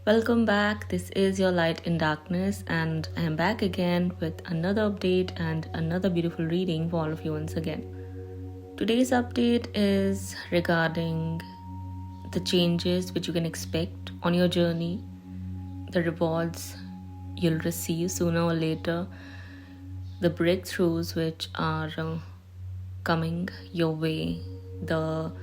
Welcome back. This is your Light in Darkness, and I am back again with another update and another beautiful reading for all of you once again. Today's update is regarding the changes which you can expect on your journey, the rewards you'll receive sooner or later, the breakthroughs which are coming your way, the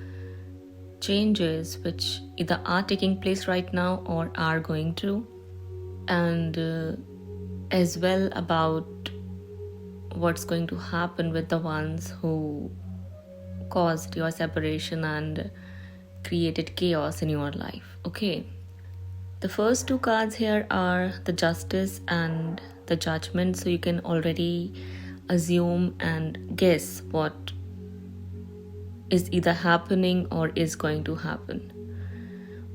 changes which either are taking place right now or are going to, and as well about what's going to happen with the ones who caused your separation and created chaos in your life. Okay, the first two cards here are the Justice and the Judgment, so you can already assume and guess what is either happening or is going to happen.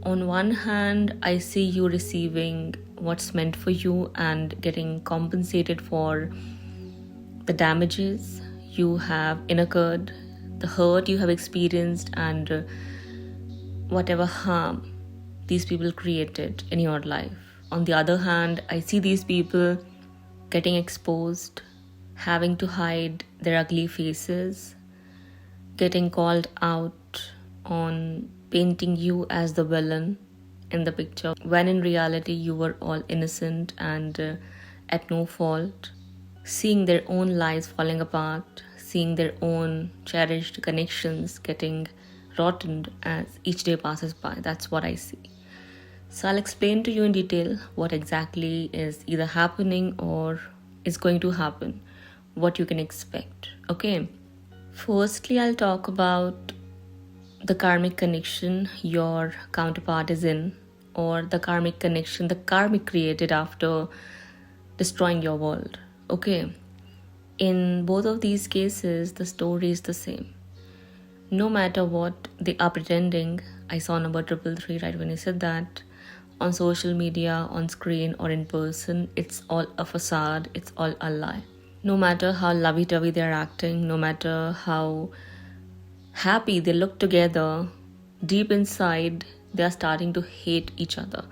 On one hand, I see you receiving what's meant for you and getting compensated for the damages you have incurred, the hurt you have experienced, and whatever harm these people created in your life. On the other hand, I see these people getting exposed, having to hide their ugly faces, getting called out on painting you as the villain in the picture, when in reality you were all innocent and at no fault, seeing their own lives falling apart, seeing their own cherished connections getting rotted as each day passes by. That's what I see. So I'll explain to you in detail what exactly is either happening or is going to happen, what you can expect. Okay. Firstly, I'll talk about the karmic connection your counterpart is in, or the karmic connection the karmic created after destroying your world. Okay, in both of these cases, the story is the same. No matter what they are pretending, I saw number 333 right when I said that, on social media, on screen, or in person, it's all a facade, it's all a lie. No matter how lovey-dovey they're acting, no matter how happy they look together, deep inside, they are starting to hate each other.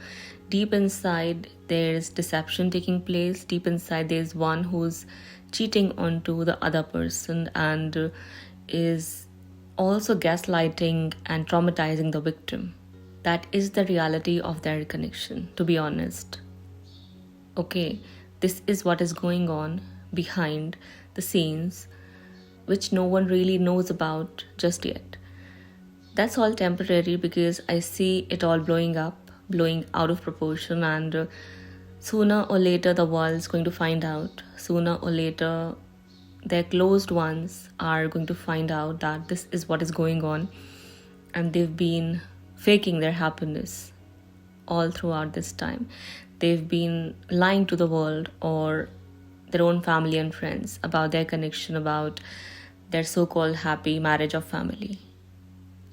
Deep inside, there's deception taking place. Deep inside, there's one who's cheating onto the other person and is also gaslighting and traumatizing the victim. That is the reality of their connection, to be honest. Okay, this is what is going on behind the scenes, which no one really knows about just yet. That's all temporary because I see it all blowing up, blowing out of proportion, and sooner or later the world's going to find out. Sooner or later their closed ones are going to find out that this is what is going on, and they've been faking their happiness all throughout this time. They've been lying to the world or their own family and friends about their connection, about their so-called happy marriage of family.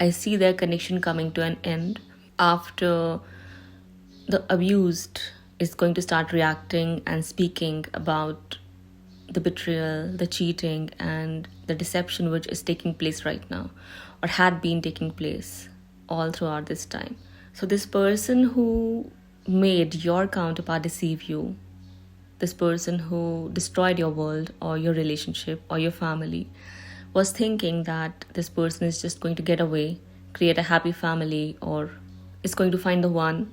I see their connection coming to an end after the abused is going to start reacting and speaking about the betrayal, the cheating, and the deception which is taking place right now or had been taking place all throughout this time. So this person who made your counterpart deceive you, this person who destroyed your world or your relationship or your family, was thinking that this person is just going to get away, create a happy family, or is going to find the one,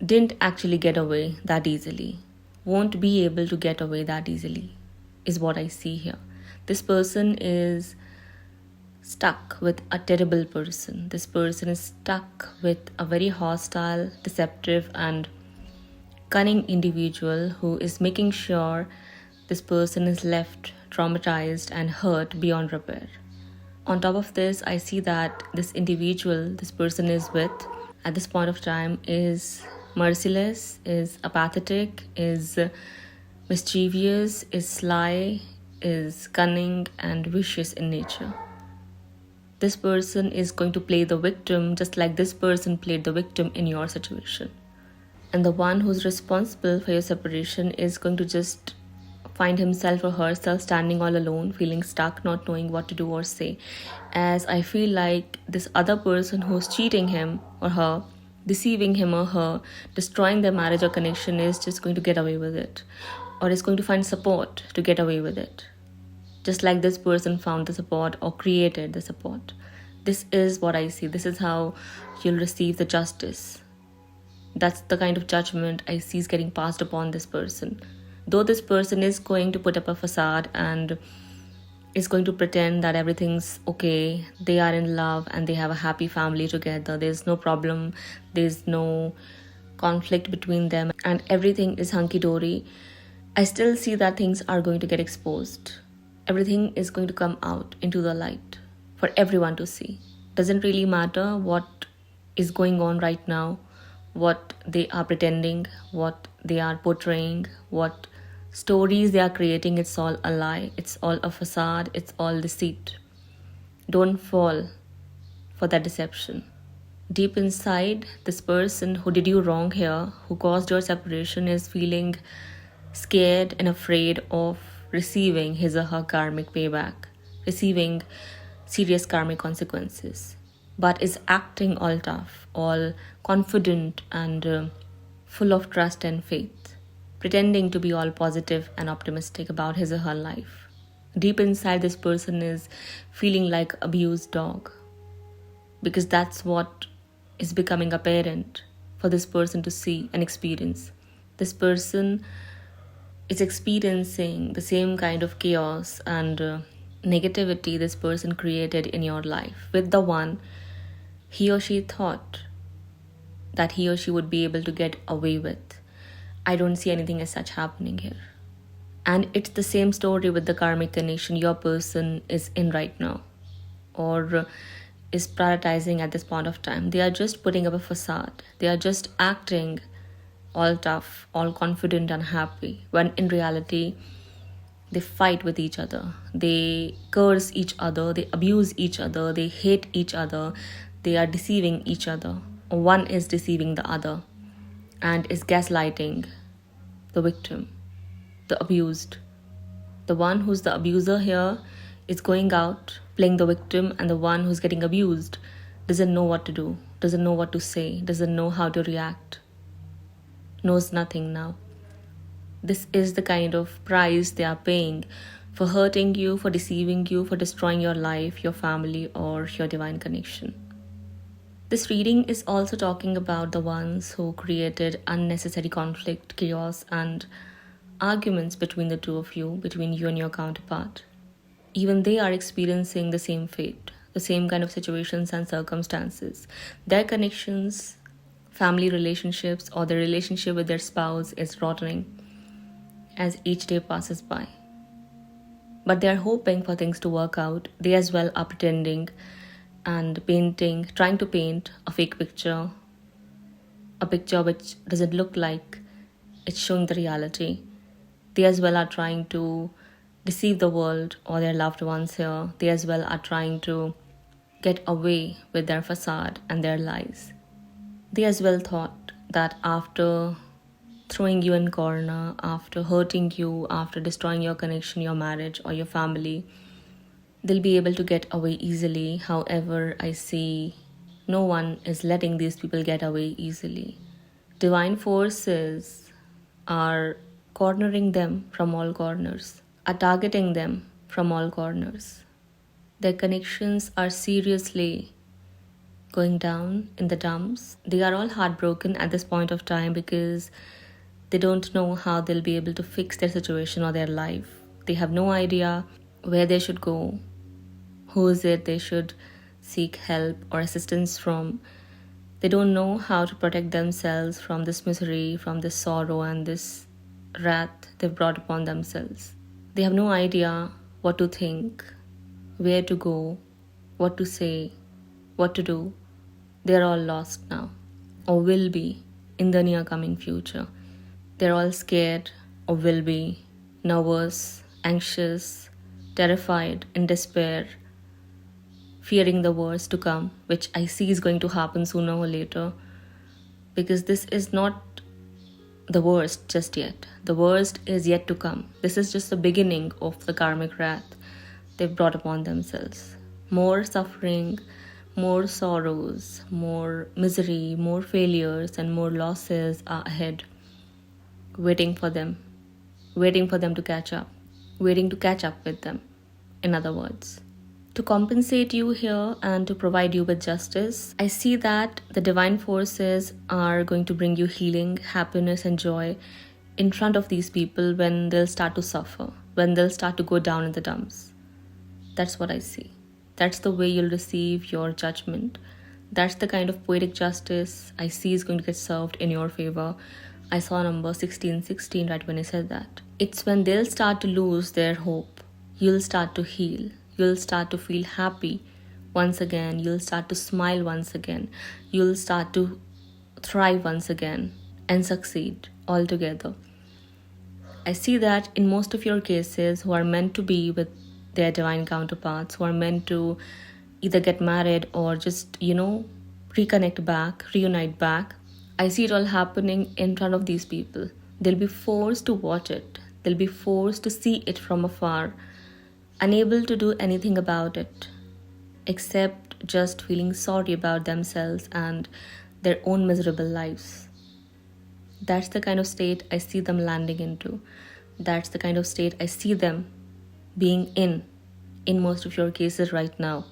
didn't actually get away that easily, won't be able to get away that easily, is what I see here. This person is stuck with a terrible person. This person is stuck with a very hostile, deceptive, and cunning individual who is making sure this person is left traumatized and hurt beyond repair. On top of this, I see that this individual this person is with at this point of time is merciless, is apathetic, is mischievous, is sly, is cunning, and vicious in nature. This person is going to play the victim just like this person played the victim in your situation. And the one who's responsible for your separation is going to just find himself or herself standing all alone, feeling stuck, not knowing what to do or say. As I feel like this other person who's cheating him or her deceiving him or her, destroying their marriage or connection, is just going to get away with it, or is going to find support to get away with it. Just like this person found the support or created the support. This is what I see. This is how you'll receive the justice. That's the kind of judgment I see is getting passed upon this person. Though this person is going to put up a facade and is going to pretend that everything's okay, they are in love and they have a happy family together, there's no problem, there's no conflict between them, and everything is hunky-dory, I still see that things are going to get exposed. Everything is going to come out into the light for everyone to see. Doesn't really matter what is going on right now, what they are pretending, what they are portraying, what stories they are creating. It's all a lie, it's all a facade, it's all deceit. Don't fall for that deception. Deep inside, this person who did you wrong here, who caused your separation, is feeling scared and afraid of receiving his or her karmic payback, receiving serious karmic consequences, but is acting all tough, all confident and full of trust and faith, pretending to be all positive and optimistic about his or her life. Deep inside, this person is feeling like an abused dog, because that's what is becoming apparent for this person to see and experience. This person is experiencing the same kind of chaos and negativity this person created in your life with the one he or she thought that he or she would be able to get away with. I don't see anything as such happening here. And it's the same story with the karmic connection your person is in right now, or is prioritizing at this point of time. They are just putting up a facade. They are just acting all tough, all confident and happy, when in reality, they fight with each other. They curse each other. They abuse each other. They hate each other. They are deceiving each other. One is deceiving the other and is gaslighting the victim, the abused. The one who's the abuser here is going out, playing the victim, and the one who's getting abused doesn't know what to do, doesn't know what to say, doesn't know how to react, knows nothing now. This is the kind of price they are paying for hurting you, for deceiving you, for destroying your life, your family, or your divine connection. This reading is also talking about the ones who created unnecessary conflict, chaos, and arguments between the two of you, between you and your counterpart. Even they are experiencing the same fate, the same kind of situations and circumstances. Their connections, family relationships, or the relationship with their spouse is rotting as each day passes by. But they are hoping for things to work out. They as well are pretending and painting, trying to paint a fake picture, a picture which doesn't look like it's showing the reality. They as well are trying to deceive the world or their loved ones here. They as well are trying to get away with their facade and their lies. They as well thought that after throwing you in corner, after hurting you, after destroying your connection, your marriage, or your family, they'll be able to get away easily. However, I see no one is letting these people get away easily. Divine forces are cornering them from all corners, are targeting them from all corners. Their connections are seriously going down in the dumps. They are all heartbroken at this point of time because they don't know how they'll be able to fix their situation or their life. They have no idea where they should go, who is it they should seek help or assistance from. They don't know how to protect themselves from this misery, from this sorrow and this wrath they've brought upon themselves. They have no idea what to think, where to go, what to say, what to do. They're all lost now, or will be in the near coming future. They're all scared, or will be, nervous, anxious, terrified, in despair, fearing the worst to come, which I see is going to happen sooner or later, because this is not the worst just yet. The worst is yet to come. This is just the beginning of the karmic wrath they've brought upon themselves. More suffering, More sorrows, more misery, more failures, and more losses are ahead, waiting for them to catch up, waiting to catch up with them, in other words. To compensate you here and to provide you with justice, I see that the divine forces are going to bring you healing, happiness, and joy in front of these people when they'll start to suffer, when they'll start to go down in the dumps. That's what I see. That's the way you'll receive your judgment. That's the kind of poetic justice I see is going to get served in your favor. I saw number 1616 right when I said that. It's when they'll start to lose their hope, you'll start to heal. You'll start to feel happy once again. You'll start to smile once again. You'll start to thrive once again and succeed altogether. I see that in most of your cases who are meant to be with their divine counterparts, who are meant to either get married or just, reconnect back, reunite back. I see it all happening in front of these people. They'll be forced to watch it. They'll be forced to see it from afar, unable to do anything about it, except just feeling sorry about themselves and their own miserable lives. That's the kind of state I see them landing into. That's the kind of state I see them being in most of your cases right now.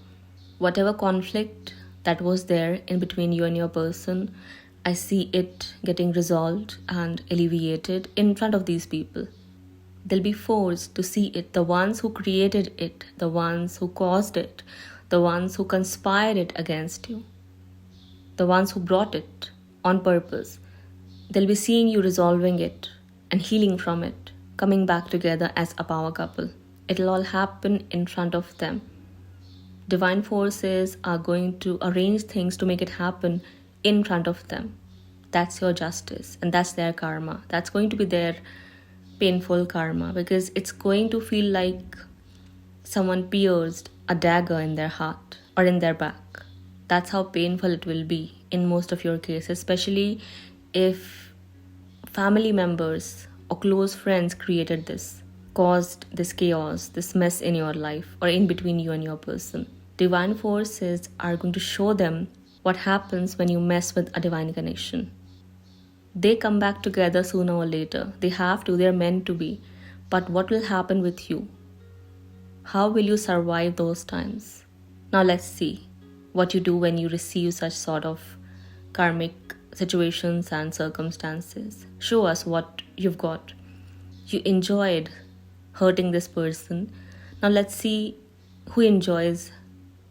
Whatever conflict that was there in between you and your person, I see it getting resolved and alleviated in front of these people. They'll be forced to see it, the ones who created it, the ones who caused it, the ones who conspired it against you, the ones who brought it on purpose. They'll be seeing you resolving it and healing from it, coming back together as a power couple. It'll all happen in front of them. Divine forces are going to arrange things to make it happen in front of them. That's your justice, and that's their karma. That's going to be their painful karma, because it's going to feel like someone pierced a dagger in their heart or in their back. That's how painful it will be in most of your cases, especially if family members or close friends created this, caused this chaos, this mess in your life or in between you and your person. Divine forces are going to show them what happens when you mess with a divine connection. They come back together sooner or later. They have to, they're meant to be. But what will happen with you? How will you survive those times? Now let's see what you do when you receive such sort of karmic situations and circumstances. Show us what you've got. You enjoyed hurting this person. Now let's see who enjoys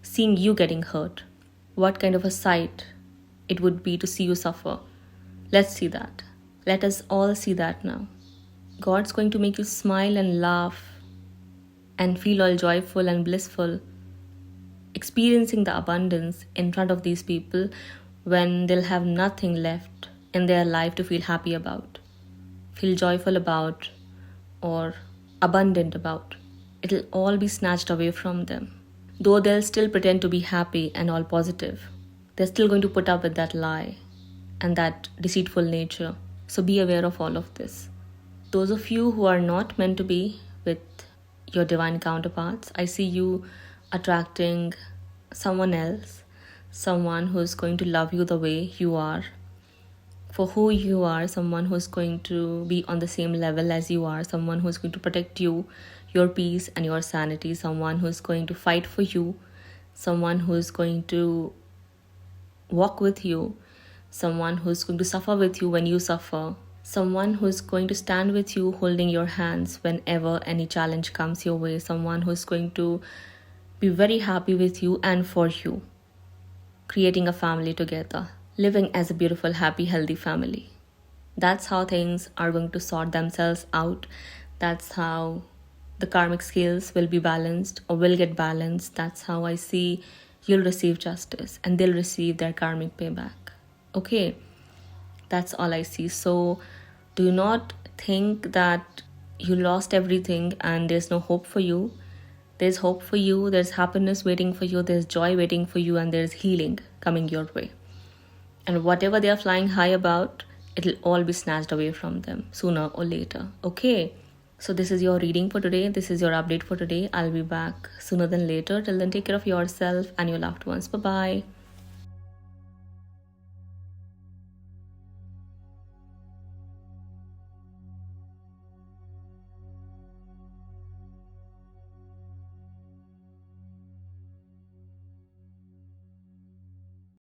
seeing you getting hurt. What kind of a sight it would be to see you suffer. Let's see that. Let us all see that now. God's going to make you smile and laugh and feel all joyful and blissful, experiencing the abundance in front of these people when they'll have nothing left in their life to feel happy about, feel joyful about, or abundant about. It'll all be snatched away from them. Though they'll still pretend to be happy and all positive, they're still going to put up with that lie and that deceitful nature. So be aware of all of this. Those of you who are not meant to be with your divine counterparts, I see you attracting someone else, someone who's going to love you the way you are, for who you are, someone who's going to be on the same level as you are, someone who's going to protect you, your peace and your sanity, someone who's going to fight for you, someone who's going to walk with you, someone who's going to suffer with you when you suffer, someone who's going to stand with you holding your hands whenever any challenge comes your way, someone who's going to be very happy with you and for you, creating a family together, living as a beautiful, happy, healthy family. That's how things are going to sort themselves out. That's how the karmic scales will be balanced or will get balanced. That's how I see you'll receive justice and they'll receive their karmic payback. Okay, that's all I see. So do not think that you lost everything and there's no hope for you. There's hope for you, there's happiness waiting for you, there's joy waiting for you, and there's healing coming your way. And whatever they are flying high about, it'll all be snatched away from them sooner or later. Okay, So this is your reading for today. This is your update for today. I'll be back sooner than later. Till then, take care of yourself and your loved ones. Bye bye.